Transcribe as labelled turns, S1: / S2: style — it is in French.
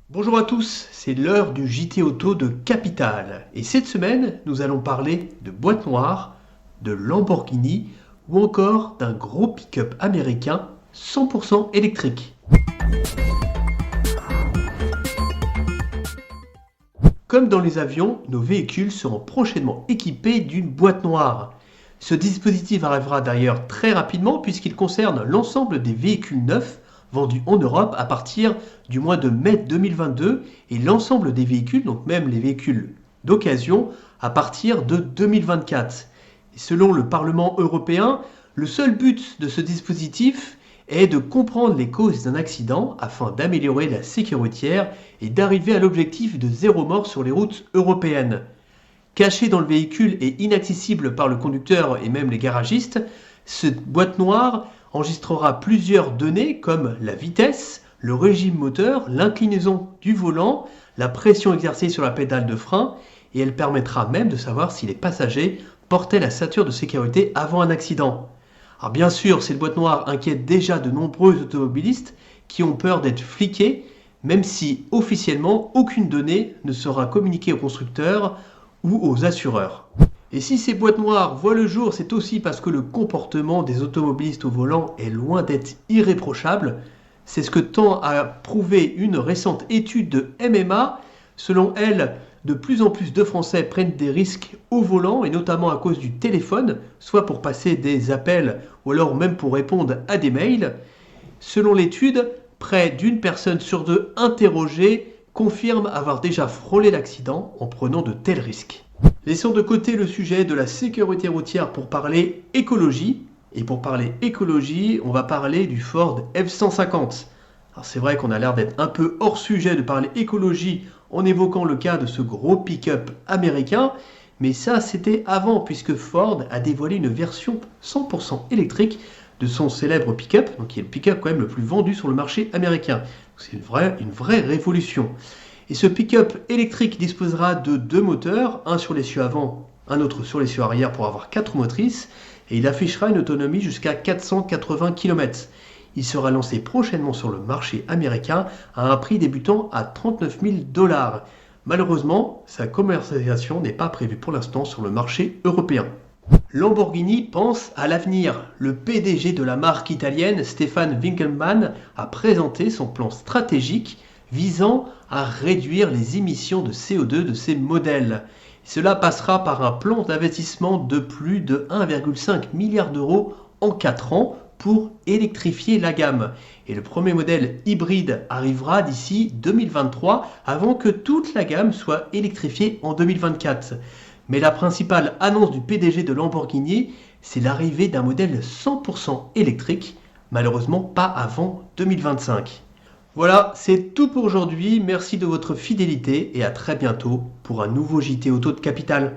S1: Bonjour à tous, c'est l'heure du JT Auto de Capital. Et cette semaine, nous allons parler de boîte noire, de Lamborghini ou encore d'un gros pick-up américain 100% électrique. Comme dans les avions, nos véhicules seront prochainement équipés d'une boîte noire. Ce dispositif arrivera d'ailleurs très rapidement puisqu'il concerne l'ensemble des véhicules neufs vendus en Europe à partir du mois de mai 2022 et l'ensemble des véhicules, donc même les véhicules d'occasion, à partir de 2024. Et selon le Parlement européen, le seul but de ce dispositif est de comprendre les causes d'un accident afin d'améliorer la sécurité routière et d'arriver à l'objectif de 0 mort sur les routes européennes. Cachée dans le véhicule et inaccessible par le conducteur et même les garagistes, cette boîte noire enregistrera plusieurs données comme la vitesse, le régime moteur, l'inclinaison du volant, la pression exercée sur la pédale de frein et elle permettra même de savoir si les passagers portaient la ceinture de sécurité avant un accident. Alors bien sûr, cette boîte noire inquiète déjà de nombreux automobilistes qui ont peur d'être fliqués, même si officiellement aucune donnée ne sera communiquée aux constructeurs ou aux assureurs. Et si ces boîtes noires voient le jour, c'est aussi parce que le comportement des automobilistes au volant est loin d'être irréprochable. C'est ce que tend à prouver une récente étude de MMA. Selon elle, de plus en plus de Français prennent des risques au volant et notamment à cause du téléphone, soit pour passer des appels ou alors même pour répondre à des mails. Selon l'étude, près d'une personne sur deux interrogée confirme avoir déjà frôlé l'accident en prenant de tels risques. Laissons de côté le sujet de la sécurité routière pour parler écologie. Et pour parler écologie, on va parler du Ford F-150. Alors c'est vrai qu'on a l'air d'être un peu hors sujet de parler écologie en évoquant le cas de ce gros pick-up américain, mais ça c'était avant puisque Ford a dévoilé une version 100% électrique de son célèbre pick-up, donc qui est le pick-up quand même le plus vendu sur le marché américain. C'est une vraie révolution. Et ce pick-up électrique disposera de 2 moteurs, un sur l'essieu avant, un autre sur l'essieu arrière pour avoir 4 motrices, et il affichera une autonomie jusqu'à 480 km. Il sera lancé prochainement sur le marché américain à un prix débutant à 39 000 $. Malheureusement, sa commercialisation n'est pas prévue pour l'instant sur le marché européen. Lamborghini pense à l'avenir. Le PDG de la marque italienne, Stefan Winkelmann, a présenté son plan stratégique visant à réduire les émissions de CO2 de ses modèles. Cela passera par un plan d'investissement de plus de 1,5 milliard d'euros en 4 ans pour électrifier la gamme. Et le premier modèle hybride arrivera d'ici 2023 avant que toute la gamme soit électrifiée en 2024. Mais la principale annonce du PDG de Lamborghini, c'est l'arrivée d'un modèle 100% électrique, malheureusement pas avant 2025. Voilà, c'est tout pour aujourd'hui. Merci de votre fidélité et à très bientôt pour un nouveau JT Auto de Capital.